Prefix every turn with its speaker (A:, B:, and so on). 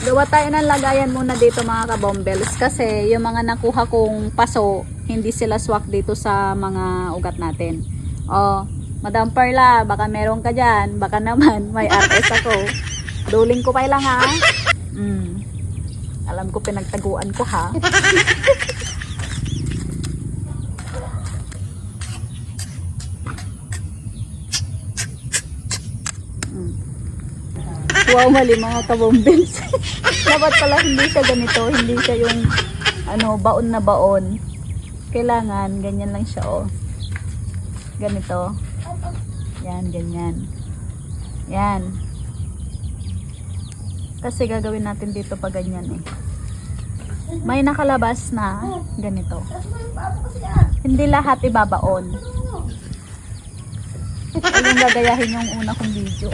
A: Gawa tayo ng lagayan muna dito mga kabombels kasi yung mga nakuha kong paso, hindi sila swak dito sa mga ugat natin. Oh, Madam Perla, baka meron ka dyan. Baka naman may RS ako. Duling ko pa lang ha. Alam ko pinagtaguan ko ha. Wow, mali mga kabombels. Dapat pala hindi siya ganito, hindi siya yung baon na baon. Kailangan ganyan lang siya oh. Ganito. Yan, ganyan. Yan. Kasi gagawin natin dito pa ganyan eh. May nakalabas na ganito. Hindi lahat ibabaon. Ayun gagayahin yung una kong video.